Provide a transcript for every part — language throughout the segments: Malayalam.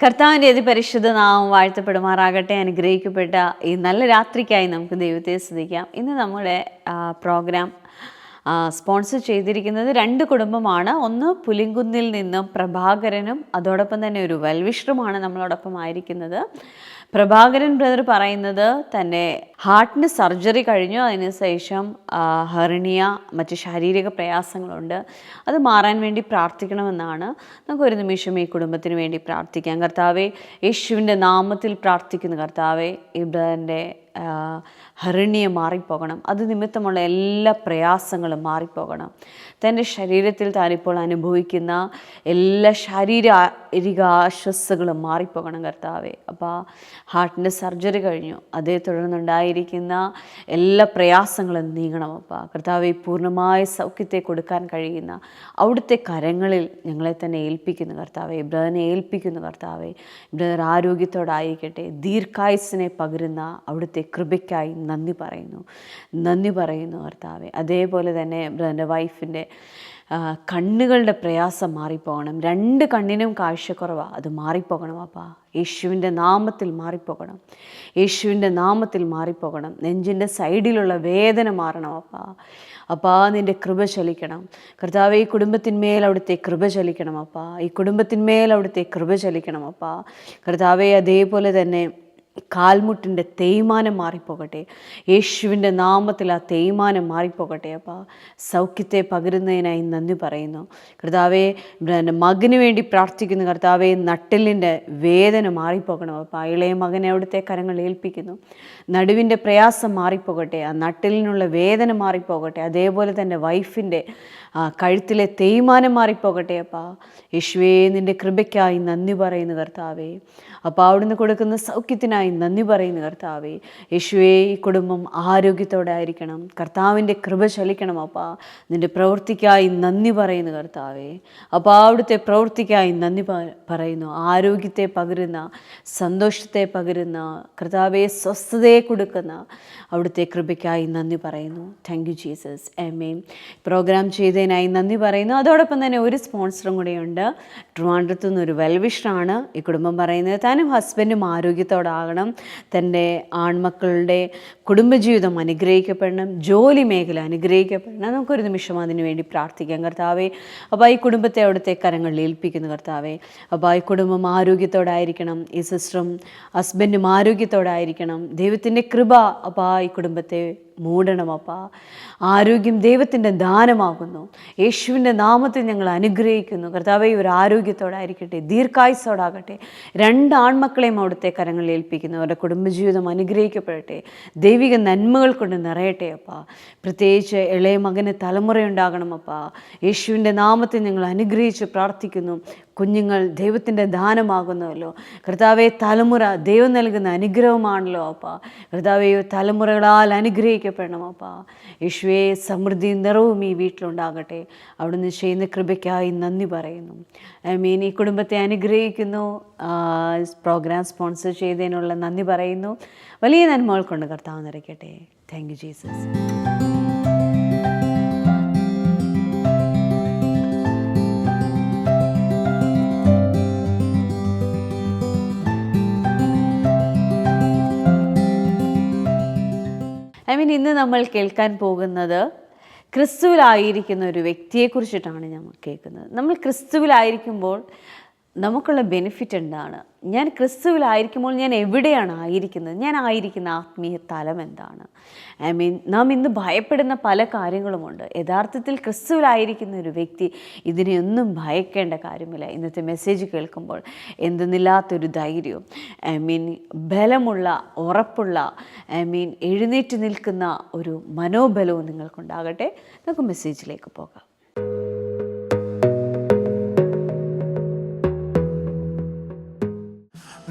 കർത്താവിൻ്റെ അതിപരിശുദ്ധ നാമം വാഴ്ത്തപ്പെടുമാറാകട്ടെ. അനുഗ്രഹിക്കപ്പെട്ട ഈ നല്ല രാത്രിക്കായി നമുക്ക് ദൈവത്തെ സ്തുതിക്കാം. ഇന്ന് നമ്മുടെ പ്രോഗ്രാം സ്പോൺസർ ചെയ്തിരിക്കുന്നത് 2 കുടുംബമാണ്. ഒന്ന് പുലിങ്കുന്നിൽ നിന്നും പ്രഭാകരനും അതോടൊപ്പം തന്നെ ഒരു വെൽവിഷറുമാണ് നമ്മളോടൊപ്പം ആയിരിക്കുന്നത്. പ്രഭാകരൻ ബ്രദർ പറയുന്നത് തൻ്റെ ഹാർട്ടിന് സർജറി കഴിഞ്ഞു, അതിനുശേഷം ഹെർണിയ മറ്റ് ശാരീരിക പ്രയാസങ്ങളുണ്ട്, അത് മാറാൻ വേണ്ടി പ്രാർത്ഥിക്കണമെന്നാണ്. നമുക്കൊരു നിമിഷം ഈ കുടുംബത്തിന് വേണ്ടി പ്രാർത്ഥിക്കാം. കർത്താവെ, യേശുവിൻ്റെ നാമത്തിൽ പ്രാർത്ഥിക്കുന്നു. കർത്താവെ, ഈ ബ്രദറിൻ്റെ ഹെർണിയ മാറിപ്പോകണം, അത് നിമിത്തമുള്ള എല്ലാ പ്രയാസങ്ങളും മാറിപ്പോകണം. തൻ്റെ ശരീരത്തിൽ താനിപ്പോൾ അനുഭവിക്കുന്ന എല്ലാ ശാരീരിക അസ്വസ്ഥതകളും മാറിപ്പോകണം കർത്താവെ. അപ്പോൾ ഹാർട്ടിൻ്റെ സർജറി കഴിഞ്ഞു, അതേ തുടർന്നുണ്ടായിരിക്കുന്ന എല്ലാ പ്രയാസങ്ങളും നീങ്ങണം. അപ്പോൾ കർത്താവെ, പൂർണ്ണമായ സൗഖ്യത്തെ കൊടുക്കാൻ കഴിയുന്ന അവിടുത്തെ കരങ്ങളിൽ ഞങ്ങളെ തന്നെ ഏൽപ്പിക്കുന്നു കർത്താവെ. ബ്രദറിനെ ഏൽപ്പിക്കുന്നു കർത്താവെ. ബ്രദർ ആരോഗ്യത്തോടായിരിക്കട്ടെ, ദീർഘായുസ്സിനെ പകരുന്ന അവിടുത്തെ കൃപയ്ക്കായി നന്ദി പറയുന്നു കർത്താവെ. അതേപോലെ തന്നെ ബ്രദറിൻ്റെ വൈഫിൻ്റെ കണ്ണുകളുടെ പ്രയാസം മാറിപ്പോകണം. 2 കണ്ണിനും കാഴ്ചക്കുറവാണ്, അത് മാറിപ്പോകണം അപ്പാ. യേശുവിൻ്റെ നാമത്തിൽ മാറിപ്പോകണം, യേശുവിൻ്റെ നാമത്തിൽ മാറിപ്പോകണം. നെഞ്ചിൻ്റെ സൈഡിലുള്ള വേദന മാറണം അപ്പാ. നിൻ്റെ കൃപ ചലിക്കണം കർത്താവെ. ഈ കുടുംബത്തിന്മേൽ അവിടുത്തെ കൃപ ചലിക്കണം അപ്പാ. ഈ കുടുംബത്തിന്മേൽ അവിടുത്തെ കൃപ ചലിക്കണം അപ്പാ കർത്താവെ. അതേപോലെ തന്നെ കാൽമുട്ടിൻ്റെ തേയ്മാനം മാറിപ്പോകട്ടെ, യേശുവിൻ്റെ നാമത്തിൽ ആ തേയ്മാനം മാറിപ്പോകട്ടെ അപ്പാ. സൗഖ്യത്തെ പകരുന്നതിനായി നന്ദി പറയുന്നു കർത്താവെ. മകന് വേണ്ടി പ്രാർത്ഥിക്കുന്നു കർത്താവെ. നട്ടെല്ലിൻ്റെ വേദന മാറിപ്പോകണം അപ്പാ. ഇളയ മകനെ അവിടുത്തെ കരങ്ങൾ ഏൽപ്പിക്കുന്നു. നടുവിൻ്റെ പ്രയാസം മാറിപ്പോകട്ടെ, ആ നട്ടെല്ലിനുള്ള വേദന മാറിപ്പോകട്ടെ. അതേപോലെ തന്നെ വൈഫിൻ്റെ കഴുത്തിലെ തേയ്മാനം മാറിപ്പോകട്ടെ അപ്പാ. യേശുവേ, നിൻ്റെ കൃപയ്ക്കായി നന്ദി പറയുന്നു കർത്താവേ. അപ്പോൾ അവിടുന്ന് കൊടുക്കുന്ന സൗഖ്യത്തിനായി നന്ദി പറയുന്നു കർത്താവേ. യേശുവേ, ഈ കുടുംബം ആരോഗ്യത്തോടെ ആയിരിക്കണം. കർത്താവിൻ്റെ കൃപ ചലിക്കണം അപ്പാ. നിൻ്റെ പ്രവൃത്തിക്കായി നന്ദി പറയുന്നു കർത്താവേ. അപ്പോൾ അവിടുത്തെ പ്രവൃത്തിക്കായി നന്ദി പറയുന്നു. ആരോഗ്യത്തെ പകരുന്ന, സന്തോഷത്തെ പകരുന്ന കർത്താവെ, സ്വസ്ഥതയെ കൊടുക്കുന്ന അവിടുത്തെ കൃപയ്ക്കായി നന്ദി പറയുന്നു. Thank you Jesus. Amen. Programme ചെയ്തതിനായി നന്ദി പറയുന്നു. അതോടൊപ്പം തന്നെ ഒരു സ്പോൺസറും കൂടെയുണ്ട്. ട്രിവാൻഡ്രത്തു നിന്നൊരു വെൽവിഷറാണ് ഈ കുടുംബം പറയുന്നത്. താനും ഹസ്ബൻഡും ആരോഗ്യത്തോടാകണം, തൻ്റെ ആൺമക്കളുടെ കുടുംബജീവിതം അനുഗ്രഹിക്കപ്പെടണം, ജോലി മേഖല അനുഗ്രഹിക്കപ്പെടണം. നമുക്കൊരു നിമിഷം അതിനു വേണ്ടി പ്രാർത്ഥിക്കാം കർത്താവെ. അപ്പോൾ ഈ കുടുംബത്തെ അവിടുത്തെ കരങ്ങളിൽ ഏൽപ്പിക്കുന്നു കർത്താവെ. അപ്പോൾ ഈ കുടുംബം ആരോഗ്യത്തോടായിരിക്കണം, ഈ സിസ്റ്ററും ഹസ്ബൻഡും ആരോഗ്യത്തോടായിരിക്കണം. ദൈവത്തിൻ്റെ കൃപ അപ്പോൾ ഈ കുടുംബത്തെ മൂടണം അപ്പാ. ആരോഗ്യം ദൈവത്തിൻ്റെ ദാനമാകുന്നു. യേശുവിൻ്റെ നാമത്തിൽ ഞങ്ങൾ അനുഗ്രഹിക്കുന്നു കർത്താവെ. ഇവർ ആരോഗ്യത്തോടായിരിക്കട്ടെ, ദീർഘായുസ്സോടാകട്ടെ. 2 ആൺമക്കളെയും അവിടുത്തെ കരങ്ങളിൽ ഏൽപ്പിക്കുന്നു. അവരുടെ കുടുംബജീവിതം അനുഗ്രഹിക്കപ്പെടട്ടെ, ദൈവിക നന്മകൾ കൊണ്ട് നിറയട്ടെ അപ്പാ. പ്രത്യേകിച്ച് ഇളയ മകന് തലമുറയുണ്ടാകണം അപ്പാ. യേശുവിൻ്റെ നാമത്തിൽ ഞങ്ങൾ അനുഗ്രഹിച്ച് പ്രാർത്ഥിക്കുന്നു. കുഞ്ഞുങ്ങൾ ദൈവത്തിൻ്റെ ദാനമാകുന്നുവല്ലോ കർത്താവെ. തലമുറ ദൈവം നൽകുന്ന അനുഗ്രഹമാണല്ലോ അപ്പാ. കർത്താവെ, തലമുറകളാൽ അനുഗ്രഹിക്കപ്പെടണം അപ്പാ. യേശുവേ, സമൃദ്ധി നിറവും ഈ വീട്ടിലുണ്ടാകട്ടെ. അവിടുന്ന് ചെയ്യുന്ന കൃപയ്ക്കായി നന്ദി പറയുന്നു. ആമേൻ. ഈ കുടുംബത്തെ അനുഗ്രഹിക്കുന്നു. പ്രോഗ്രാം സ്പോൺസർ ചെയ്തതിനുള്ള നന്ദി പറയുന്നു. വലിയ നന്മകൾ കൊണ്ട് കർത്താവ് നിറയ്ക്കട്ടെ. Thank you Jesus. ഇന്ന് നമ്മൾ കേൾക്കാൻ പോകുന്നത് ക്രിസ്തുവിലായിരിക്കുന്ന ഒരു വ്യക്തിയെക്കുറിച്ചിട്ടാണ് നമ്മൾ കേൾക്കുന്നത്. നമ്മൾ ക്രിസ്തുവിലായിരിക്കുമ്പോൾ നമുക്കുള്ള ബെനിഫിറ്റ് എന്താണ്? ഞാൻ ക്രിസ്തുവിലായിരിക്കുമ്പോൾ ഞാൻ എവിടെയാണ് ആയിരിക്കുന്നത്? ഞാൻ ആയിരിക്കുന്ന ആത്മീയ തലം എന്താണ്? നാം ഇന്ന് ഭയപ്പെടുന്ന പല കാര്യങ്ങളുമുണ്ട്. യഥാർത്ഥത്തിൽ ക്രിസ്തുവിലായിരിക്കുന്ന ഒരു വ്യക്തി ഇതിനെയൊന്നും ഭയക്കേണ്ട കാര്യമില്ല. ഇന്നത്തെ മെസ്സേജ് കേൾക്കുമ്പോൾ എന്തെന്നില്ലാത്തൊരു ധൈര്യവും ബലമുള്ള, ഉറപ്പുള്ള എഴുന്നേറ്റ് നിൽക്കുന്ന ഒരു മനോബലവും നിങ്ങൾക്കുണ്ടാകട്ടെ. നമുക്ക് മെസ്സേജിലേക്ക് പോകാം.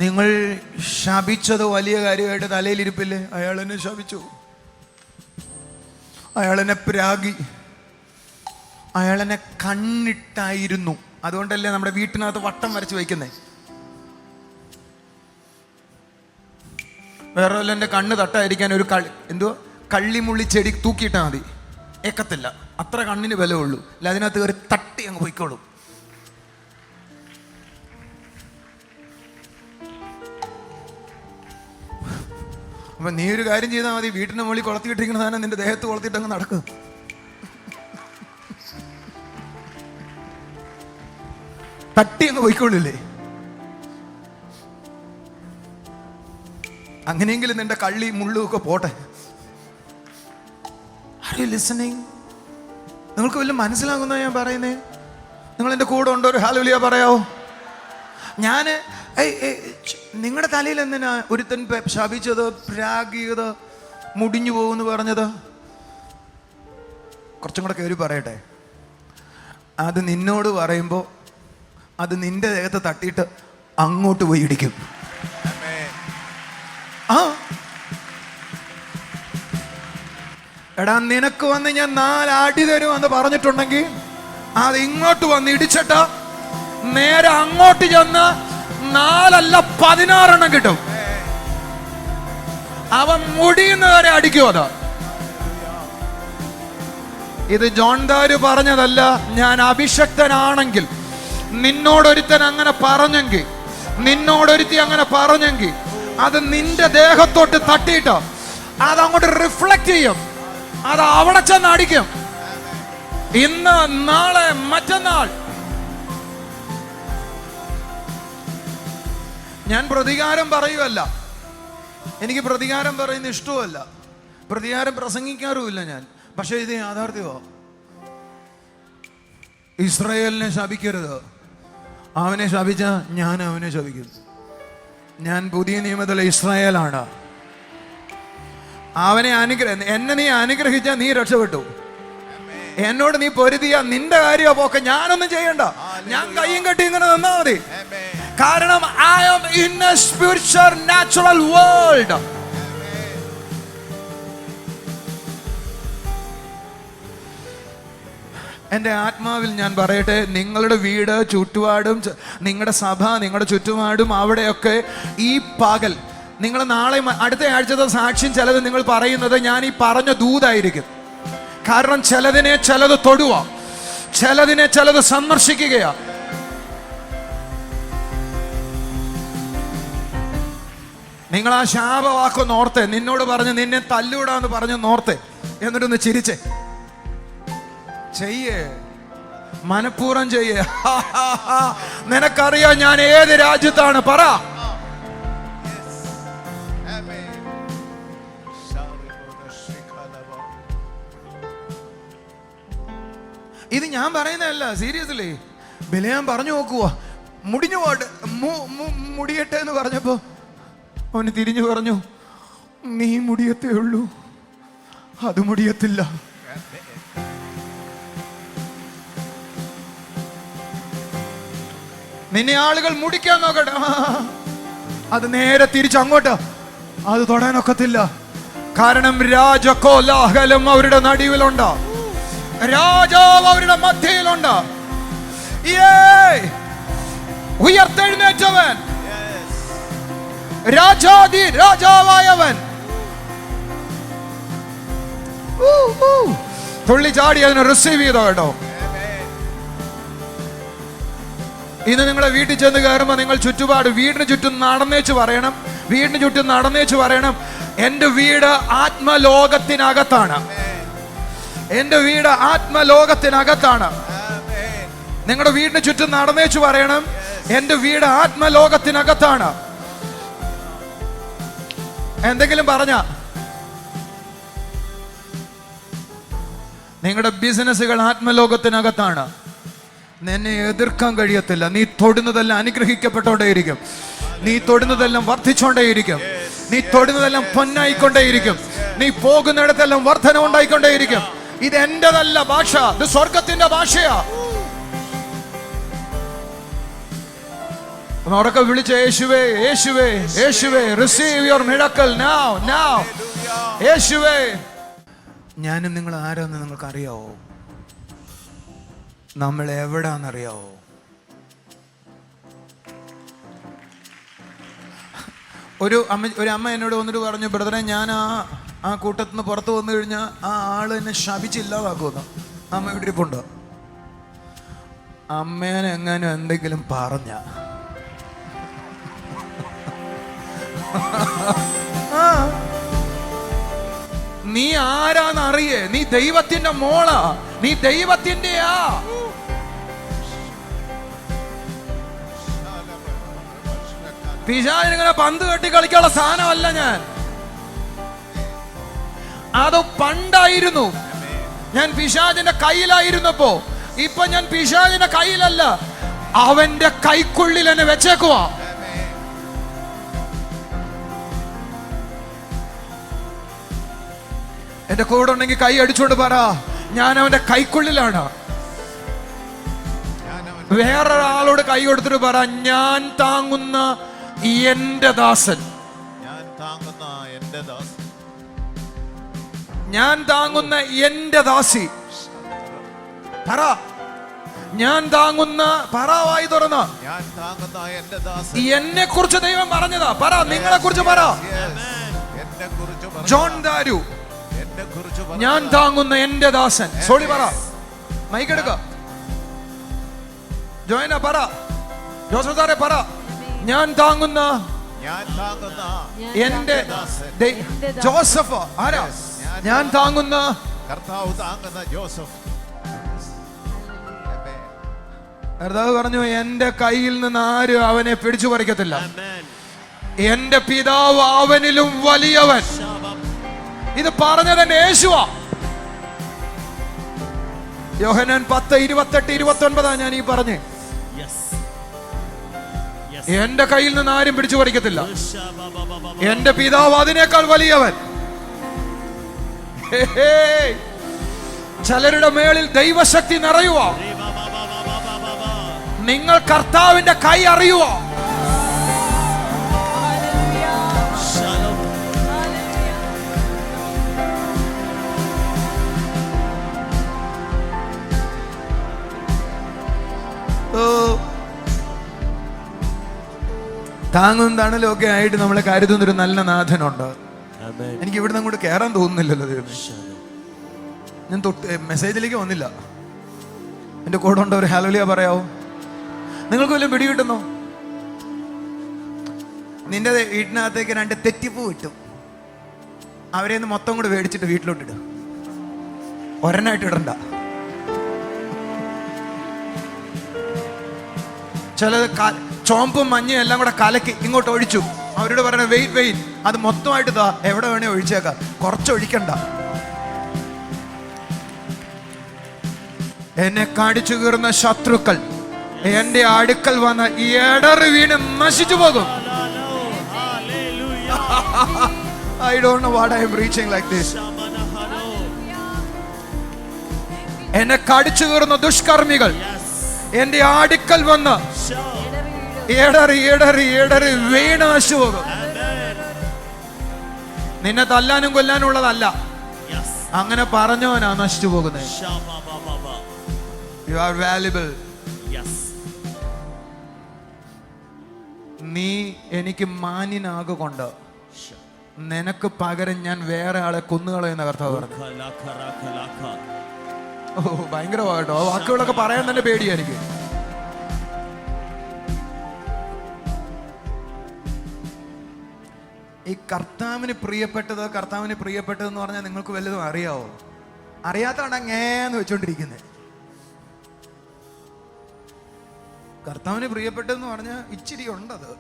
നിങ്ങൾ ശപിച്ചത് വലിയ കാര്യമായിട്ട് തലയിലിരിപ്പില്ലേ? അയാളെന്നെ ശപിച്ചു, അയാളെന്നെ പ്രാഗി, അയാളെന്നെ കണ്ണിട്ടായിരുന്നു. അതുകൊണ്ടല്ലേ നമ്മുടെ വീട്ടിനകത്ത് വട്ടം വരച്ച് വയ്ക്കുന്നേ. വേറെ വല്ല എൻ്റെ കണ്ണ് തട്ടായിരിക്കാൻ ഒരു കള്ളിമുള്ളി ചെടി തൂക്കിയിട്ടാൽ മതി, ഏക്കത്തില്ല. അത്ര കണ്ണിന് ബലമുള്ളൂ. അല്ല, അതിനകത്ത് കയറി തട്ടി അങ്ങ് പോയിക്കോളും. അപ്പൊ നീ ഒരു കാര്യം ചെയ്താൽ മതി, വീട്ടിന്റെ മുകളിൽ കൊളത്തിയിട്ടിരിക്കുന്ന സാധനം നിന്റെ ദേഹത്ത് കൊളത്തിയിട്ട് അങ്ങ് നടക്കും. തട്ടി അങ്ങ് പോയിക്കൊള്ളില്ലേ. അങ്ങനെയെങ്കിലും നിന്റെ കള്ളി മുള്ളും ഒക്കെ പോട്ടെ. Are you listening? നിങ്ങൾക്ക് വല്ലതും മനസ്സിലാകുന്ന ഞാൻ പറയുന്നേ? നിങ്ങൾ എൻ്റെ കൂടെ ഉണ്ടോ? ഒരു ഹല്ലേലൂയ പറയാവോ? ഞാൻ നിങ്ങളുടെ തലയിൽ എന്തിനാ ഒരുത്തൻ ശപിച്ചത്, പ്രാഗിയത്, മുടിഞ്ഞു പോകുമെന്ന് പറഞ്ഞത്? കുറച്ചും കൂടെ കയറി പറയട്ടെ. അത് നിന്നോട് പറയുമ്പോൾ അത് നിന്റെ ദേഹത്ത് തട്ടിയിട്ട് അങ്ങോട്ട് പോയി ഇടിക്കും. എടാ, നിനക്ക് വന്ന് ഞാൻ 4 അടി തരുമെന്ന് പറഞ്ഞിട്ടുണ്ടെങ്കിൽ അത് ഇങ്ങോട്ട് വന്ന് ഇടിച്ചിട്ട് നേരെ അങ്ങോട്ട് ചെന്ന് 4 അല്ല 16 കിട്ടും. അവൻ മുടിയുന്നവരെ അടിക്കും. അത് ഇത് ജോൺ ദാരു പറഞ്ഞതല്ല. ഞാൻ അഭിഷക്തനാണെങ്കിൽ, നിന്നോടൊരുത്തൻ അങ്ങനെ പറഞ്ഞെങ്കിൽ, നിന്നോടൊരുത്തി അങ്ങനെ പറഞ്ഞെങ്കിൽ, അത് നിന്റെ ദേഹത്തോട്ട് തട്ടിയിട്ട് അതങ്ങോട്ട് റിഫ്ലക്ട് ചെയ്യും. അത് അവിടെ ചെന്ന് അടിക്കും. ഇന്ന്, നാളെ, മറ്റന്നാൾ. ഞാൻ പ്രതികാരം പറയുമല്ല. എനിക്ക് പ്രതികാരം പറയുന്ന ഇഷ്ടവുമല്ല. പ്രതികാരം പ്രസംഗിക്കാറുമില്ല ഞാൻ. പക്ഷെ ഇത് യാഥാർത്ഥ്യമോ? ഇസ്രായേലിനെ ശപിക്കരുത്. അവനെ ശപിച്ച ഞാൻ അവനെ ശപിക്കും. ഞാൻ പുതിയ നിയമത്തിലെ ഇസ്രായേലാണ്. അവനെ എന്നെ നീ അനുഗ്രഹിച്ചാൽ നീ രക്ഷപ്പെട്ടു. എന്നോട് നീ പൊരുതിയ നിന്റെ കാര്യമോ പോക്കെ. ഞാനൊന്നും ചെയ്യണ്ട. ഞാൻ കയ്യും കെട്ടി ഇങ്ങനെ നിന്നാ മതി. കാരണം I am in a spiritual natural world. എൻ്റെ ആത്മാവിൽ ഞാൻ പറയട്ടെ, നിങ്ങളുടെ വീട്, ചുറ്റുപാടും, നിങ്ങളുടെ സഭ, നിങ്ങളുടെ ചുറ്റുപാടും, അവിടെയൊക്കെ ഈ പകൽ, നിങ്ങൾ നാളെ അടുത്ത ആഴ്ചത്തെ സാക്ഷ്യം ചിലത് നിങ്ങൾ പറയുന്നത് ഞാൻ ഈ പറഞ്ഞ ദൂതായിരിക്കും. കാരണം ചിലതിനെ ചിലത് തൊടുക, ചിലതിനെ ചിലത് സന്ദർശിക്കുകയാ. നിങ്ങൾ ആ ശാപവാക്കൊന്ന് ഓർത്തെ. നിന്നോട് പറഞ്ഞ് നിന്നെ തല്ലൂടാന്ന് പറഞ്ഞ് നോർത്തെ. എന്നിട്ടൊന്ന് ചിരിച്ചേ. ചെയ്യേ, മനഃപൂർവ്വം ചെയ്യേ. നിനക്കറിയാം ഞാൻ ഏത് രാജ്യത്താണ്. പറ. ഇത് ഞാൻ പറയുന്നതല്ല, സീരിയസ്ലി. ബിലെയാം പറഞ്ഞു നോക്കുക, മുടിഞ്ഞു പോട്ടെ, മുടിയട്ടെ എന്ന് പറഞ്ഞപ്പോ അവന് തിരിഞ്ഞു പറഞ്ഞു, നീ മുടിയത്തേ ഉള്ളൂ, അത് മുടിയത്തില്ല. നിന്നെ ആളുകൾ മുടിക്കാൻ നോക്കട്ടെ, അത് നേരെ തിരിച്ചങ്ങോട്ട്, അത് തൊടാനൊക്കത്തില്ല. കാരണം രാജകോലാഹലം അവരുടെ നടുവിലുണ്ട്, രാജാവ് അവരുടെ മധ്യയിലുണ്ട്. ഉയർത്തെഴുന്നേറ്റവൻ, രാജാതി രാജാവായവൻ തുള്ളി ചാടി അതിനെ റിസീവ് ചെയ്തോ കേട്ടോ. ഇന്ന് നിങ്ങളെ വീട്ടിൽ ചെന്ന് കയറുമ്പോൾ നിങ്ങൾ ചുറ്റുപാട്, വീടിന് ചുറ്റും നടന്നേച്ച് പറയണം, വീടിന് ചുറ്റും നടന്നേച്ച് പറയണം, എൻ്റെ വീട് ആത്മലോകത്തിനകത്താണ്, എൻ്റെ വീട് ആത്മലോകത്തിനകത്താണ്. നിങ്ങളുടെ വീടിന് ചുറ്റും നടന്നേച്ച് പറയണം, എൻ്റെ വീട് ആത്മലോകത്തിനകത്താണ്. എന്തെങ്കിലും പറഞ്ഞ നിങ്ങളുടെ ബിസിനസ്സുകൾ ആത്മലോകത്തിനകത്താണ്. നിന്നെ എതിർക്കാൻ കഴിയത്തില്ല. നീ തൊടുന്നതെല്ലാം അനുഗ്രഹിക്കപ്പെട്ടോണ്ടേയിരിക്കും. നീ തൊടുന്നതെല്ലാം വർദ്ധിച്ചോണ്ടേയിരിക്കും. നീ തൊടുന്നതെല്ലാം പൊന്നായിക്കൊണ്ടേയിരിക്കും. നീ പോകുന്നിടത്തെല്ലാം വർധന ഉണ്ടായിക്കൊണ്ടേയിരിക്കും. ഇത് എന്റേതല്ല ഭാഷ, ഇത് സ്വർഗത്തിന്റെ ഭാഷയാ. ഉറക്കെ വിളിച്ച യേശുവേ, യേശുവേ, യേശുവേ, receive your miracle now, now. യേശുവേ. ഞാനും നിങ്ങൾ ആരാന്ന് നിങ്ങൾക്ക് അറിയാവോ? നമ്മൾ എവിടാന്നറിയാവോ? ഒരു അമ്മ എന്നോട് വന്നിട്ട് പറഞ്ഞു, ബ്രദറെ, ഞാൻ ആ കൂട്ടത്തിൽ നിന്ന് പുറത്ത് വന്നു കഴിഞ്ഞാൽ ആ ആള് എന്നെ ശപിച്ചില്ലാതാക്കുമെന്ന്. അമ്മ ഇവിടെ ഇരിപ്പുണ്ട്. അമ്മേനെ എങ്ങാനും എന്തെങ്കിലും പറഞ്ഞ നീ ആരാന്ന് അറിയേ. നീ ദൈവത്തിന്റെ മോളാ, നീ ദൈവത്തിന്റെയാ. പിശാചിനിങ്ങനെ പന്ത് കെട്ടി കളിക്കാനുള്ള സാധനമല്ല ഞാൻ. അത് പണ്ടായിരുന്നു, ഞാൻ പിശാചിന്റെ കയ്യിലായിരുന്നപ്പോ. ഇപ്പൊ ഞാൻ പിശാചിന്റെ കയ്യിലല്ല, അവന്റെ കൈക്കുള്ളിൽ എന്നെ വെച്ചേക്കുവാ. എന്റെ കൂടെ ഉണ്ടെങ്കിൽ കൈ അടിച്ചോണ്ട് പറ, ഞാൻ അവന്റെ കൈക്കുള്ളിലാണ്. വേറൊരാളോട് കൈ കൊടുത്തിട്ട് പറ, ഞാൻ താങ്ങുന്ന എന്റെ ദാസൻ, ഞാൻ താങ്ങുന്ന എന്റെ ദാസൻ, ഞാൻ താങ്ങുന്ന എന്റെ ദാസി. പറ, ഞാൻ താങ്ങുന്ന, പറ, വായി തുറന്ന്. ഞാൻ താങ്ങുന്ന എന്റെ ദാസൻ. എന്നെ കുറിച്ച് ദൈവം പറഞ്ഞതാ. പറ, നിങ്ങളെ കുറിച്ച് പറ. എന്നെ കുറിച്ച് ജോൺ ദാരു, എന്നെ കുറിച്ച് ഞാൻ താങ്ങുന്ന എന്റെ ദാസൻ. സോളി പറ, മൈക്കെടുക്ക. ജോയിന പറ, ജോസഫ് സാറെ പറ, ഞാൻ താങ്ങുന്ന എന്റെ ജോസഫ്. ആരാ? ഞാൻ താങ്ങുന്ന കർത്താവ് താങ്ങുന്ന ജോസഫ്. കർത്താവ് പറഞ്ഞു, എന്റെ കയ്യിൽ നിന്ന് ആരും അവനെ പിടിച്ചു പറിക്കത്തില്ല. എന്റെ പിതാവ് അവനിലും വലിയവൻ. ഇത് പറഞ്ഞത് എന്റെ യേശുവാ. യോഹന്നാൻ 10:28-29 ഞാൻ ഈ പറഞ്ഞേ. എന്റെ കയ്യിൽ നിന്ന് ആരും പിടിച്ചു പറിക്കത്തില്ല. എന്റെ പിതാവ് അതിനേക്കാൾ വലിയവൻ. ചിലരുടെ മേളിൽ ദൈവശക്തി നിറയുക. നിങ്ങൾ കർത്താവിന്റെ കൈ അറിയുക. താങ്ങും തണലും ഒക്കെ ആയിട്ട് നമ്മളെ കരുതുന്നൊരു നല്ല നാഥനുണ്ട്. എനിക്ക് ഇവിടുന്ന് അങ്ങോട്ട് കയറാൻ തോന്നുന്നില്ലല്ലോ ദൈവമേ. ഞാൻ മെസ്സേജിലേക്ക് വന്നില്ല. എൻ്റെ കൂടെ ഉണ്ടോ ഒരു ഹല്ലേലൂയ പറയാവോ? നിങ്ങൾക്ക് വല്ലതും പിടി കിട്ടുന്നോ? നിന്റെ വീട്ടിനകത്തേക്ക് 2 തെറ്റിപ്പൂ കിട്ടും. അവരെ ഒന്ന് മൊത്തം കൂടെ മേടിച്ചിട്ട് വീട്ടിലോട്ടിട. ഒരെണ്ണായിട്ട് ഇടണ്ട. ചിലത് ചോമ്പും മഞ്ഞയും എല്ലാം കൂടെ കലക്കി ഇങ്ങോട്ട് ഒഴിച്ചു. അവരോട് പറയണ വെയിറ്റ്, അത് മൊത്തമായിട്ട് ഇതാ, എവിടെ വേണേ ഒഴിച്ചേക്കാം, കുറച്ചൊഴിക്കണ്ട. എന്നെ കാടിച്ചു കീറുന്ന ശത്രുക്കൾ എന്റെ അടുക്കൽ വന്ന് ഇടറി വീണ് നശിച്ചു പോകും. I don't know what I am preaching like this. എന്നെ കടിച്ചു കീറുന്ന ദുഷ്കർമ്മികൾ എന്റെ അടുക്കൽ വന്ന് ഇടറി വീണ് നശിച്ചു പോകും. നിന്നെ തല്ലാനും കൊല്ലാനും ഉള്ളതല്ല, അങ്ങനെ പറഞ്ഞവനാ നശിച്ചു പോകുന്നത്. You are valuable. നീ എനിക്ക് മാന്യനാകൊണ്ട് നിനക്ക് പകരം ഞാൻ വേറെ ആളെ കൊന്നുകളയുന്ന കർത്താവ് പറഞ്ഞു. ഓ ഭയങ്കരമായിട്ടോ ആ വാക്കുകളൊക്കെ പറയാൻ തന്നെ പേടിയായിരിക്കും. ഈ കർത്താവിന് പ്രിയപ്പെട്ടതെന്ന് പറഞ്ഞാൽ നിങ്ങൾക്ക് വല്ലതും അറിയാവോ? അറിയാത്തതുകൊണ്ട് അങ്ങേന്ന് വെച്ചോണ്ടിരിക്കുന്നത്. കർത്താവിന് പ്രിയപ്പെട്ടതെന്ന് പറഞ്ഞാൽ ഇച്ചിരി ഉണ്ടത്.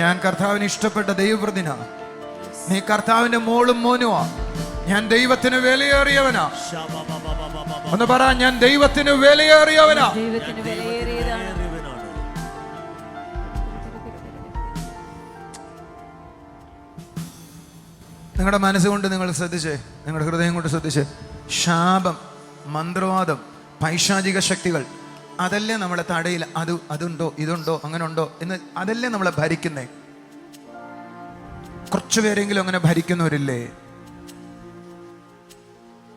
ഞാൻ കർത്താവിന് ഇഷ്ടപ്പെട്ട ദൈവവൃതിനാ. നീ കർത്താവിന്റെ മോളും മോനുമാ. ഞാൻ ദൈവത്തിന് വിലയേറിയവനാ. ഒന്ന് പറ, ഞാൻ ദൈവത്തിന് വിലയേറിയവനാ. നിങ്ങളുടെ മനസ്സുകൊണ്ട് നിങ്ങൾ ശ്രദ്ധിച്ചേ, നിങ്ങളുടെ ഹൃദയം കൊണ്ട് ശ്രദ്ധിച്ചേ. ശാപം, മന്ത്രവാദം, പൈശാചിക ശക്തികൾ അതല്ലേ നമ്മളെ തടയില്ല. അതുണ്ടോ ഇതുണ്ടോ അങ്ങനെ ഉണ്ടോ എന്ന് അതല്ലേ നമ്മളെ ഭരിക്കുന്നേ. കുറച്ചു പേരെങ്കിലും അങ്ങനെ ഭരിക്കുന്നവരില്ലേ?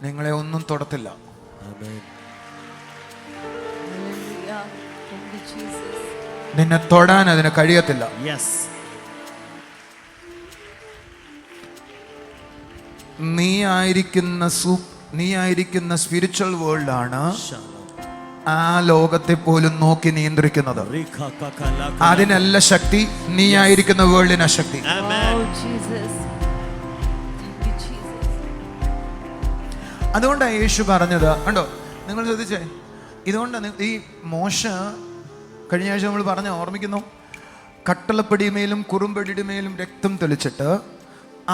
നിങ്ങളെ ഒന്നും തൊടത്തില്ല. നിന്നെ തൊടാൻ അതിന് കഴിയത്തില്ല. നീ ആയിരിക്കുന്ന സ്പിരിച്വൽ വേൾഡാണ് ആ ലോകത്തെ പോലും നോക്കി നിയന്ത്രിക്കുന്നത്. അതിനല്ല ശക്തി, നീ ആയിരിക്കുന്ന വേൾഡിന് ശക്തി. അതുകൊണ്ടാണ് യേശു പറഞ്ഞത്. കണ്ടോ, നിങ്ങൾ ശ്രദ്ധിച്ചേ. ഇതുകൊണ്ടാണ് ഈ മോശ കഴിഞ്ഞ ആഴ്ച നമ്മൾ പറഞ്ഞ ഓർമ്മിക്കുന്നു, കട്ടളപ്പടിമേലും കുറുമ്പടിയുടെ മേലും രക്തം തെളിച്ചിട്ട്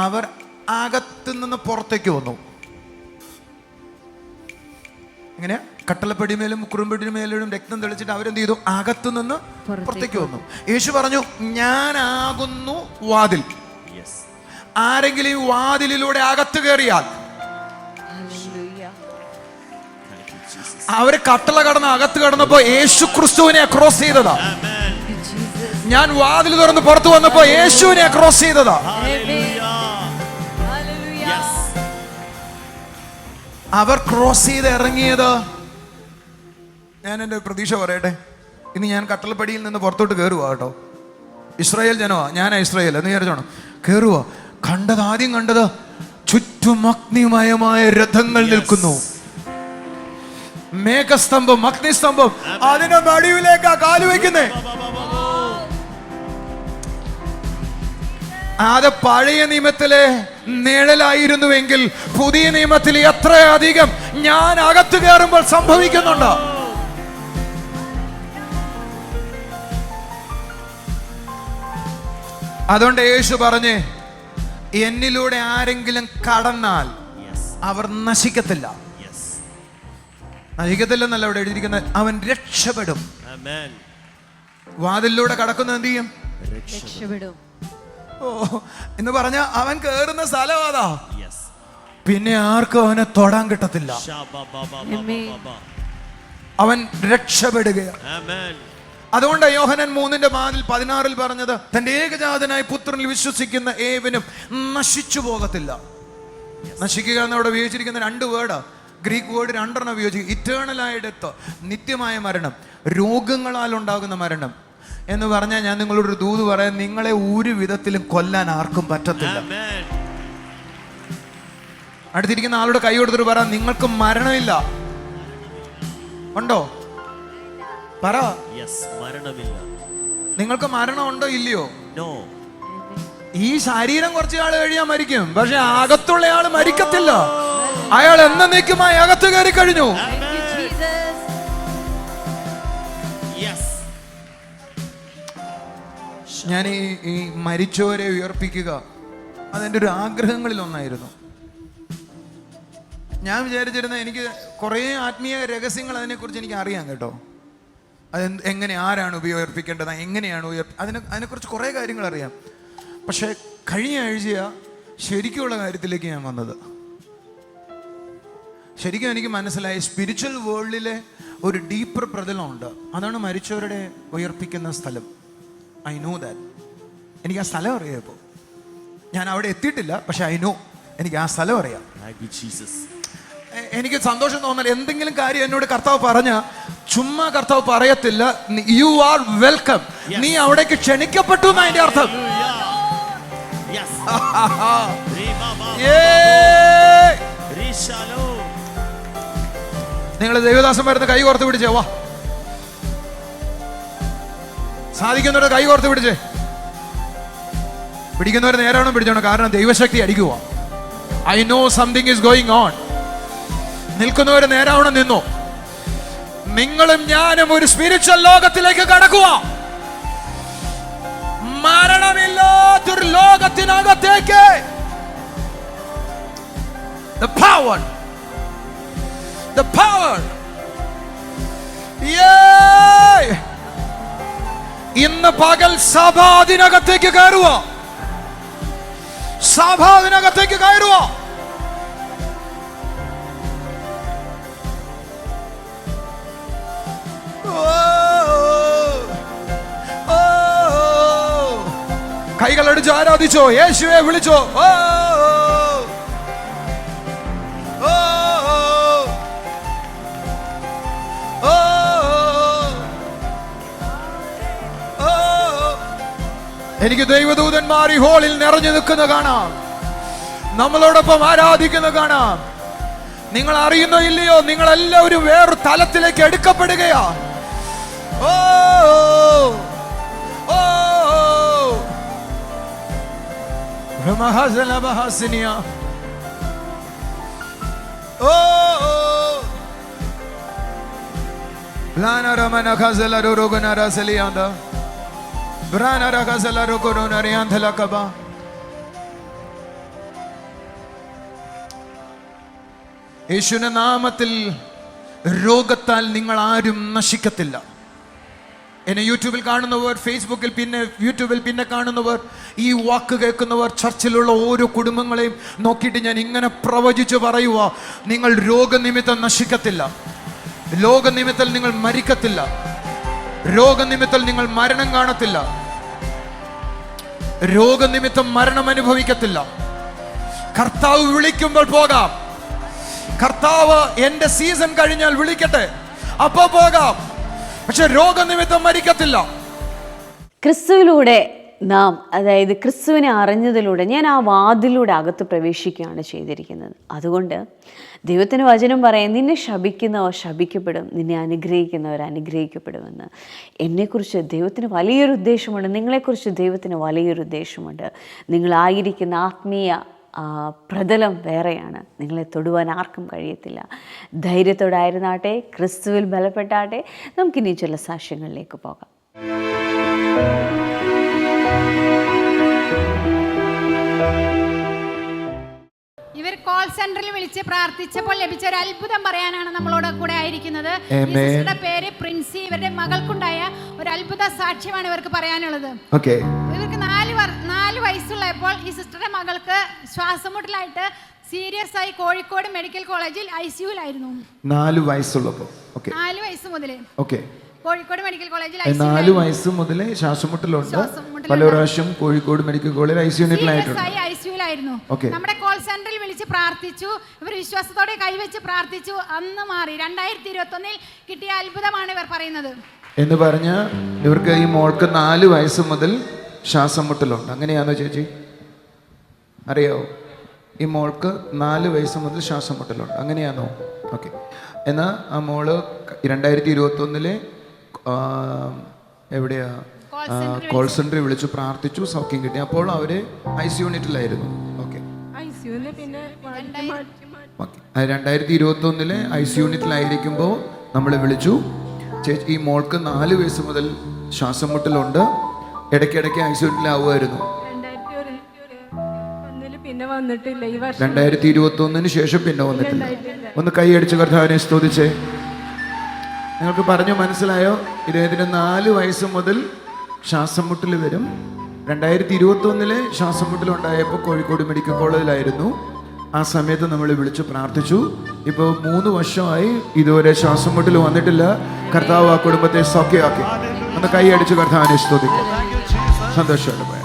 അവർ അകത്തു നിന്ന് പുറത്തേക്ക് വന്നു. എങ്ങനെയാ? കട്ടളപ്പടിമേലും കുറുമ്പടിയുടെ മേലും രക്തം തെളിച്ചിട്ട് അവരെന്ത് ചെയ്തു? അകത്തു നിന്ന് പുറത്തേക്ക് വന്നു. യേശു പറഞ്ഞു, ഞാനാകുന്നു വാതിൽ. ആരെങ്കിലും ഈ വാതിലിലൂടെ അകത്ത് കയറിയാൽ, അവര് കട്ടള കടന്ന് അകത്ത് കടന്നപ്പോ യേശു ക്രിസ്തുവിനെ ക്രോസ് ചെയ്തതാ. ഞാൻ വാതിൽ തുറന്ന് പുറത്തു വന്നപ്പോ യേശുവിനെ ക്രോസ് ചെയ്തതാ. അവർ ക്രോസ് ചെയ്ത് ഇറങ്ങിയത്. ഞാൻ എൻ്റെ പ്രതീക്ഷ പറയട്ടെ, ഇന്ന് ഞാൻ കട്ടളപ്പടിയിൽ നിന്ന് പുറത്തോട്ട് കയറുക കേട്ടോ. ഇസ്രായേൽ ജനമാ, ഞാനാ ഇസ്രായേൽ എന്ന് വിചാരിച്ചോണം. കയറുക. ആദ്യം കണ്ടത് ചുറ്റും അഗ്നിമയമായ രഥങ്ങൾ നിൽക്കുന്നു. മേഘസ്തംഭം, അഗ്നിസ്തംഭം, അതിന്റെ നടുവിലേക്കാ കാല് വയ്ക്കുന്നേ. അത് പഴയ നിയമത്തിലെ നിഴലായിരുന്നുവെങ്കിൽ പുതിയ നിയമത്തിൽ എത്രയധികം ഞാൻ അകത്ത് കയറുമ്പോൾ സംഭവിക്കുന്നുണ്ട്. അതുകൊണ്ട് യേശു പറഞ്ഞേ, എന്നിലൂടെ ആരെങ്കിലും കടന്നാൽ അവർ നശിക്കത്തില്ല. നശിക്കത്തില്ലെന്നല്ല അവിടെ എഴുതിയിരിക്കുന്നത്, അവൻ രക്ഷപ്പെടും. വാതിലൂടെ കടക്കുന്ന എന്ത് ചെയ്യും? രക്ഷപ്പെടും. ഓ എന്ന് പറഞ്ഞ അവൻ കേറുന്ന സ്ഥലം അതാ. പിന്നെ ആർക്കും അവനെ തൊടാൻ കിട്ടത്തില്ല. അവൻ രക്ഷപ്പെടുകയാണ്. അതുകൊണ്ട് യോഹന്നാൻ 3:16 പറഞ്ഞത്, തന്റെ ഏകജാതനായ പുത്രനിൽ വിശ്വസിക്കുന്ന ഏവനും നശിച്ചു പോകത്തില്ല. നശിക്കുക എന്നവിടെ ഉപയോഗിച്ചിരിക്കുന്ന 2 വേർഡാ. ഗ്രീക്ക് വേർഡ് 2 ഉപയോഗിച്ചിരിക്കും. ഇറ്റേണൽ ആയ ഡെത്ത്, നിത്യമായ മരണം, രോഗങ്ങളാൽ ഉണ്ടാകുന്ന മരണം എന്ന് പറഞ്ഞാൽ, ഞാൻ നിങ്ങളോടൊരു ദൂത് പറയാൻ, നിങ്ങളെ ഒരു വിധത്തിലും കൊല്ലാൻ ആർക്കും പറ്റത്തില്ല. അടുത്തിരിക്കുന്ന ആളുടെ കൈ കൊടുത്തിട്ട് പറ, നിങ്ങൾക്ക് മരണമില്ല. ഉണ്ടോ? പറ, മരണമില്ല. നിങ്ങൾക്ക് മരണം ഉണ്ടോ ഇല്ലയോ? ഈ ശരീരം കുറച്ച് ആള് കഴിയാൻ മരിക്കും, പക്ഷെ അകത്തുള്ള ആള് മരിക്കത്തില്ല. അയാൾ എന്നേക്കുമായി അകത്ത് കയറി കഴിഞ്ഞു. ഞാൻ ഈ മരിച്ചവരെ ഉയർപ്പിക്കുക, അതെൻ്റെ ഒരു ആഗ്രഹങ്ങളിൽ ഒന്നായിരുന്നു. ഞാൻ വിചാരിച്ചിരുന്ന, എനിക്ക് കുറേ ആത്മീയ രഹസ്യങ്ങൾ അതിനെക്കുറിച്ച് എനിക്ക് അറിയാം കേട്ടോ. അത് എങ്ങനെ, ആരാണ് ഉയർപ്പിക്കേണ്ടത്, എങ്ങനെയാണ് അതിനെക്കുറിച്ച് കുറേ കാര്യങ്ങൾ അറിയാം. പക്ഷെ കഴിഞ്ഞ ആഴ്ച ശരിക്കുള്ള കാര്യത്തിലേക്ക് ഞാൻ വന്നത്. ശരിക്കും എനിക്ക് മനസ്സിലായി, സ്പിരിച്വൽ വേൾഡിലെ ഒരു ഡീപ്പർ പ്രതലമുണ്ട്. അതാണ് മരിച്ചവരുടെ ഉയർപ്പിക്കുന്ന സ്ഥലം. I know that. എനിക്ക് ആ സ്ഥലം അറിയാം. ഇപ്പോൾ ഞാൻ അവിടെ എത്തിയിട്ടില്ല, പക്ഷെ ഐ നോ, എനിക്ക് ആ സ്ഥലം അറിയാം. എനിക്ക് സന്തോഷം തോന്നൽ, എന്തെങ്കിലും കാര്യം എന്നോട് കർത്താവ് പറഞ്ഞ ചുമ്മാ കർത്താവ് പറയത്തില്ല, യു ആർ വെൽക്കം, നീ അവിടേക്ക് ക്ഷണിക്കപ്പെട്ടു എന്ന് അതിന്റെ അർത്ഥം. നിങ്ങൾ ദേവദാസൻ വരുന്ന കൈ കോർത്ത് പിടിച്ചേ. വാ, സാധിക്കുന്നവരുടെ കൈ കോർത്ത് പിടിച്ചേ. പിടിക്കുന്നവർ നേരാണോ പിടിച്ചോണം, കാരണം ദൈവശക്തി അടിക്കുക. I know something is going on. നിൽക്കുന്നവര് നേരാവണം നിന്നോ. നിങ്ങളും ഞാനും ഒരു സ്പിരിച്വൽ ലോകത്തിലേക്ക് കടക്കുക. മരണമില്ലാത്തൊരു ലോകത്തിനകത്തേക്ക്. The power. The power. Yeah. ഇന്ന് പകൽ സഭ അതിനകത്തേക്ക് കയറുക. സഭ അതിനകത്തേക്ക് കയറുക. കൈകളടിച്ച് ആരാധിച്ചോ, യേശുവെ വിളിച്ചോ. എനിക്ക് ദൈവദൂതന്മാർ ഈ ഹോളിൽ നിറഞ്ഞു നിൽക്കുന്ന കാണാം. നമ്മളോടൊപ്പം ആരാധിക്കുന്ന കാണാം. നിങ്ങൾ അറിയുന്നോ ഇല്ലയോ, നിങ്ങൾ എല്ലാവരും വേറൊരു തലത്തിലേക്ക് എടുക്കപ്പെടുകയാ. ഓ ഓ ഓ Lana Ramana Kazala Roganara Selianda Brana Rakazala Rogonariantala Kaba. യേശുവിന്റെ നാമത്തിൽ രോഗത്താൽ നിങ്ങൾ ആരും നശിക്കത്തില്ല. എന്നെ യൂട്യൂബിൽ കാണുന്നവർ, ഫേസ്ബുക്കിൽ പിന്നെ യൂട്യൂബിൽ പിന്നെ കാണുന്നവർ, ഈ വാക്ക് കേൾക്കുന്നവർ, ചർച്ചിലുള്ള ഓരോ കുടുംബങ്ങളെയും നോക്കിയിട്ട് ഞാൻ ഇങ്ങനെ പ്രവചിച്ച് പറയുക, നിങ്ങൾ രോഗനിമിത്തം നശിക്കത്തില്ല, രോഗനിമിത്തം നിങ്ങൾ മരിക്കത്തില്ല, രോഗനിമിത്തം നിങ്ങൾ മരണം കാണത്തില്ല, രോഗനിമിത്തം മരണം അനുഭവിക്കത്തില്ല. കർത്താവ് വിളിക്കുമ്പോൾ പോകാം. കർത്താവ് എന്റെ സീസൺ കഴിഞ്ഞാൽ വിളിക്കട്ടെ, അപ്പോ പോകാം. പക്ഷെ രോഗനിമിത്തം മരിക്കത്തില്ല. ക്രിസ്തുവിലൂടെ നാം, അതായത് ക്രിസ്തുവിനെ അറിഞ്ഞതിലൂടെ ഞാൻ ആ വാതിലൂടെ അകത്ത് പ്രവേശിക്കുകയാണ് ചെയ്തിരിക്കുന്നത്. അതുകൊണ്ട് ദൈവത്തിന് വചനം പറയാം, നിന്നെ ശപിക്കുന്നവർ ശപിക്കപ്പെടും, നിന്നെ അനുഗ്രഹിക്കുന്നവർ അനുഗ്രഹിക്കപ്പെടുമെന്ന്. എന്നെക്കുറിച്ച് ദൈവത്തിന് വലിയൊരു ഉദ്ദേശമുണ്ട്, നിങ്ങളെക്കുറിച്ച് ദൈവത്തിന് വലിയൊരു ഉദ്ദേശമുണ്ട്. നിങ്ങളായിരിക്കുന്ന ആത്മീയ പ്രതലം വേറെയാണ്. നിങ്ങളെ തൊടുവാൻ ആർക്കും കഴിയത്തില്ല. ധൈര്യത്തോടായിരുന്നാട്ടെ, ക്രിസ്തുവിൽ ബലപ്പെട്ടാട്ടെ. നമുക്കിനി ചില സാക്ഷ്യങ്ങളിലേക്ക് പോകാം. ഇവർ കോൾ സെന്ററിൽ വിളിച്ച് പ്രാർത്ഥിച്ചപ്പോൾ ലഭിച്ച ഒരു അത്ഭുതം പറയാനാണ് നമ്മളോട് കൂടെ ആയിരിക്കുന്നത്. സിസ്റ്ററുടെ പേര് പ്രിൻസി. ഇവരുടെ മകൾക്കുണ്ടായ ഒരു അത്ഭുത സാക്ഷ്യമാണ് ഇവർക്ക് പറയാനുള്ളത്. ഇവർക്ക് 4 വയസ്സുള്ളപ്പോൾ ഈ സിസ്റ്ററുടെ മകൾക്ക് ശ്വാസം മുട്ടലായിട്ട് സീരിയസ് ആയി കോഴിക്കോട് മെഡിക്കൽ കോളേജിൽ ICUലായിരുന്നു. 4 വയസ്സുള്ളപ്പോൾ 4 വയസ്സ് മുതലേ കോഴിക്കോട് മെഡിക്കൽ കോളേജിൽ 4 വയസ്സ് മുതലേ ശ്വാസമുട്ടലുണ്ട്. പല പ്രാവശ്യം കോഴിക്കോട് മെഡിക്കൽ കോളേജിൽ ICUലായിരുന്നു. നമ്മുടെ കോൾ സെന്ററിൽ വിളിച്ച് പ്രാർത്ഥിച്ചു. ഇവർ വിശ്വാസത്തോടെ കൈവച്ച് പ്രാർത്ഥിച്ചു. അന്ന് മാറി. 2021 കിട്ടിയ അത്ഭുതമാണ് ഇവർ പറയുന്നത്. എന്ന് പറഞ്ഞ ഇവർക്ക് ഈ മോൾക്ക് 4 വയസ്സ് മുതൽ ശ്വാസം മുട്ടലുണ്ട്. അങ്ങനെയാണോ ചേച്ചി? അറിയാവോ? ഈ മോൾക്ക് 4 വയസ്സ് മുതൽ ശ്വാസം മുട്ടലുണ്ട്. അങ്ങനെയാണോ? ഓക്കെ. എന്നാൽ ആ മോള് 2021 എവിടെയാ കോൾ സെന്ററിൽ വിളിച്ചു പ്രാർത്ഥിച്ചു, സൗഖ്യം കിട്ടി. അപ്പോൾ അവര് ICU യൂണിറ്റിലായിരുന്നു. ഓക്കെ. 2021 ICU യൂണിറ്റിലായിരിക്കുമ്പോൾ നമ്മൾ വിളിച്ചു, ചേച്ചി ഈ മോൾക്ക് 4 വയസ്സ് മുതൽ ശ്വാസം മുട്ടലുണ്ട്, ഇടയ്ക്കിടയ്ക്ക് ICU യൂണിറ്റിലാവുമായിരുന്നു. 2021 ശേഷം പിന്നെ വന്നിട്ടില്ല. ഒന്ന് കൈയടിച്ച് കർത്താവിനെ സ്തുതിച്ചേ. നിങ്ങൾക്ക് പറഞ്ഞു മനസ്സിലായോ? ഇദ്ദേഹത്തിന് 4 വയസ്സ് മുതൽ ശ്വാസം മുട്ടൽ വരും. 2021 ശ്വാസം മുട്ടലുണ്ടായപ്പോൾ കോഴിക്കോട് മെഡിക്കൽ കോളേജിലായിരുന്നു. ആ സമയത്ത് നമ്മൾ വിളിച്ചു പ്രാർത്ഥിച്ചു. ഇപ്പോൾ 3 വർഷമായി ഇതുവരെ ശ്വാസം മുട്ടൽ വന്നിട്ടില്ല. കർത്താവ് ആ കുടുംബത്തെ സൗഖ്യമാക്കി. ഒന്ന് കൈയടിച്ച് കർത്താവിനെ സ്തുതിക്കും. സന്തോഷമുണ്ട്.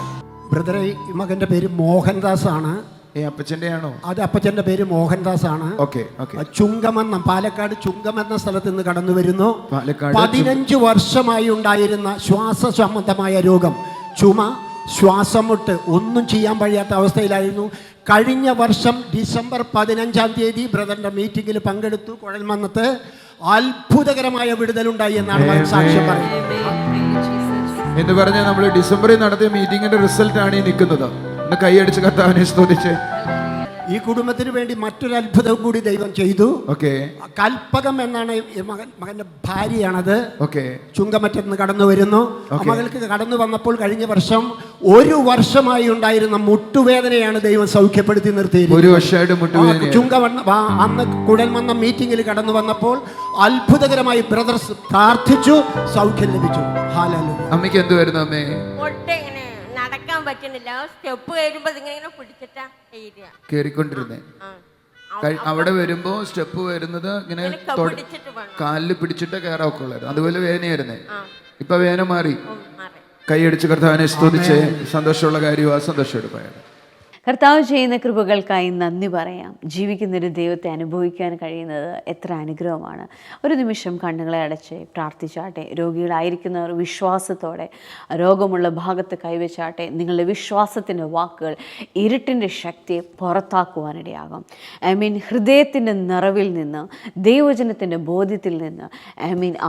ബ്രദറെ, ഈ മകന്റെ പേര് മോഹൻദാസ് ആണ്. അപ്പച്ചന്റെ ആണോ? അത് അപ്പച്ചന്റെ പേര് മോഹൻദാസ് ആണ്. ചുങ്കമെന്ന പാലക്കാട് ചുങ്കമെന്ന സ്ഥലത്ത് നിന്ന് കടന്നു വരുന്നു. 15 വർഷമായി ഉണ്ടായിരുന്ന ശ്വാസ സംബന്ധമായ രോഗം, ചുമ, ശ്വാസം മുട്ട്, ഒന്നും ചെയ്യാൻ കഴിയാത്ത അവസ്ഥയിലായിരുന്നു. കഴിഞ്ഞ വർഷം ഡിസംബർ 15-ാം തീയതി ബ്രദറിന്റെ മീറ്റിംഗിൽ പങ്കെടുത്തു. കുഴൽമന്നത്ത് അത്ഭുതകരമായ വിടുതലുണ്ടായി എന്നാണ് സാക്ഷ്യം പറയുന്നത്. എന്ന് പറഞ്ഞാൽ നമ്മൾ ഡിസംബറിൽ നടത്തിയ മീറ്റിംഗിന്റെ റിസൾട്ട് ആണ് ഈ നിൽക്കുന്നത്. ഒന്ന് കൈയടിച്ച് കർത്താവിനെ സ്തുതിച്ച്. ഈ കുടുംബത്തിന് വേണ്ടി മറ്റൊരു അത്ഭുതം കൂടി ദൈവം ചെയ്തു. കൽപ്പകം എന്നാണ് മകന്റെ ഭാര്യയാണത്. ചുങ്കമറ്റത്ത് നിന്ന് കടന്നു വരുന്നു. മകൾക്ക് കടന്നു വന്നപ്പോൾ കഴിഞ്ഞ വർഷം 1 വർഷമായി ഉണ്ടായിരുന്ന മുട്ടുവേദനയാണ് ദൈവം സൗഖ്യപ്പെടുത്തി നിർത്തിയിരുന്നത്. അന്ന് കുഴൽമന്ന മീറ്റിംഗിൽ കടന്നു വന്നപ്പോൾ അത്ഭുതകരമായി ബ്രദർസ് പ്രാർത്ഥിച്ചു, സൗഖ്യം ലഭിച്ചു. അമ്മയ്ക്ക് എന്ത് വരുന്നു? അമ്മേ നടക്കാൻ പറ്റുന്നില്ല. സ്റ്റെപ്പ് കയറുമ്പോ ഇങ്ങനെ പിടിച്ചിട്ടാ കേറിക്കൊണ്ടിരുന്നേ. അവിടെ വരുമ്പോ സ്റ്റെപ്പ് വരുന്നത് ഇങ്ങനെ കാലിൽ പിടിച്ചിട്ട് കയറാൻ ഉള്ളായിരുന്നു. അതുപോലെ വേദനയായിരുന്നേ. ഇപ്പൊ വേദന മാറി. കൈയടിച്ച് കർത്താവിനെ സ്തുതിച്ച്. സന്തോഷമുള്ള കാര്യമാണ്. സന്തോഷമായിട്ട് പോയത്. കർത്താവ് ചെയ്യുന്ന കൃപകൾക്കായി നന്ദി പറയാം. ജീവിക്കുന്നൊരു ദൈവത്തെ അനുഭവിക്കാൻ കഴിയുന്നത് എത്ര അനുഗ്രഹമാണ്. ഒരു നിമിഷം കണ്ണുകളെ അടച്ച് പ്രാർത്ഥിച്ചാട്ടെ. രോഗികളായിരിക്കുന്നവർ വിശ്വാസത്തോടെ രോഗമുള്ള ഭാഗത്ത് കൈവച്ചാട്ടെ. നിങ്ങളുടെ വിശ്വാസത്തിൻ്റെ വാക്കുകൾ ഇരുട്ടിൻ്റെ ശക്തിയെ പുറത്താക്കുവാനിടയാകും. ഹൃദയത്തിൻ്റെ നിറവിൽ നിന്ന്, ദൈവവചനത്തിൻ്റെ ബോധ്യത്തിൽ നിന്ന്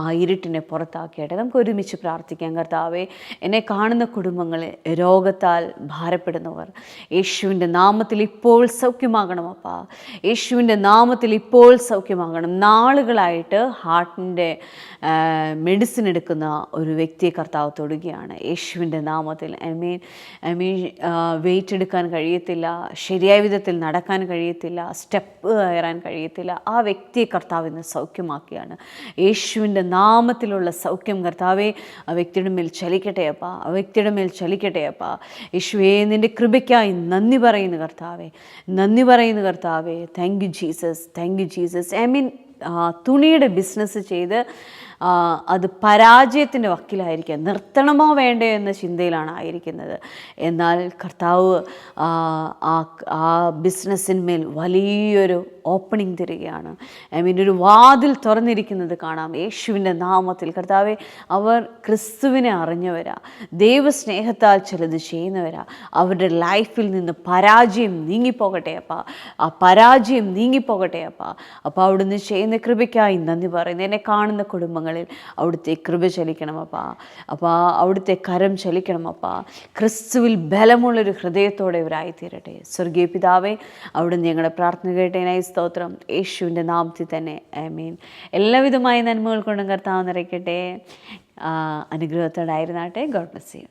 ആ ഇരുട്ടിനെ പുറത്താക്കിയാട്ടെ. നമുക്ക് ഒരുമിച്ച് പ്രാർത്ഥിക്കാം. കർത്താവേ, എന്നെ കാണുന്ന കുടുംബങ്ങളിൽ രോഗത്താൽ ഭാരപ്പെടുന്നവർ യേശുവിൻ്റെ നാമത്തിൽ ഇപ്പോൾ സൗഖ്യമാകണം അപ്പാ. യേശുവിൻ്റെ നാമത്തിൽ ഇപ്പോൾ സൗഖ്യമാകണം. നാളുകളായിട്ട് ഹാർട്ടിൻ്റെ മെഡിസിൻ എടുക്കുന്ന ഒരു വ്യക്തിയെ കർത്താവ് തൊടുകയാണ് യേശുവിൻ്റെ നാമത്തിൽ. വെയിറ്റ് എടുക്കാൻ കഴിയത്തില്ല, ശരിയായ വിധത്തിൽ നടക്കാൻ കഴിയത്തില്ല, സ്റ്റെപ്പ് കയറാൻ കഴിയത്തില്ല. ആ വ്യക്തിയെ കർത്താവ് ഇന്ന് സൗഖ്യമാക്കിയാണ്. യേശുവിൻ്റെ നാമത്തിലുള്ള സൗഖ്യം കർത്താവെ ആ വ്യക്തിയുടെ മേൽ ചലിക്കട്ടെ അപ്പാ. ആ വ്യക്തിയുടെ മേൽ ചലിക്കട്ടെ അപ്പാ. യേശുവേ, നിൻ്റെ കൃപയ്ക്കായി നന്ദി പറയുന്നു കർത്താവേ, നന്ദി പറയുന്നു കർത്താവേ. Thank you Jesus, thank you Jesus. തുണിയുടെ ബിസിനസ് ചെയ്ത് അത് പരാജയത്തിൻ്റെ വക്കിലായിരിക്കുക. നിർത്തണമോ വേണ്ടയോ എന്ന ചിന്തയിലാണ് ആയിരിക്കുന്നത്. എന്നാൽ കർത്താവ് ആ ബിസിനസ്സിന്മേൽ വലിയൊരു ഓപ്പണിംഗ് തരികയാണ്. ഒരു വാതിൽ തുറന്നിരിക്കുന്നത് കാണാം യേശുവിൻ്റെ നാമത്തിൽ. കർത്താവെ, അവർ ക്രിസ്തുവിനെ അറിഞ്ഞവരാ, ദൈവസ്നേഹത്താൽ ചിലത് ചെയ്യുന്നവരാ. അവരുടെ ലൈഫിൽ നിന്ന് പരാജയം നീങ്ങിപ്പോകട്ടെ അപ്പാ. ആ പരാജയം നീങ്ങിപ്പോകട്ടെ അപ്പാ. അപ്പോൾ അവിടുന്ന് ചെയ്യുന്ന കൃപയ്ക്കായി നന്ദി പറയുന്നു. എന്നെ കാണുന്ന കുടുംബങ്ങളിൽ അവിടുത്തെ കൃപ ചലിക്കണം അപ്പാ. അപ്പോൾ അവിടുത്തെ കരം ചലിക്കണം അപ്പാ. ക്രിസ്തുവിൽ ബലമുള്ളൊരു ഹൃദയത്തോടെ ഇവരായിത്തീരട്ടെ. സ്വർഗീയ പിതാവേ, അവിടുന്ന് ഞങ്ങളുടെ പ്രാർത്ഥന കേട്ടതിനായി സ്തോത്രം. യേശുവിൻ്റെ നാമത്തിൽ തന്നെ ആമേൻ. എല്ലാവിധമായ നന്മകൾ കൊണ്ടും കർത്താവ് നിറയ്ക്കട്ടെ. അനുഗ്രഹത്തോടായിരുന്നാട്ടെ. God bless U.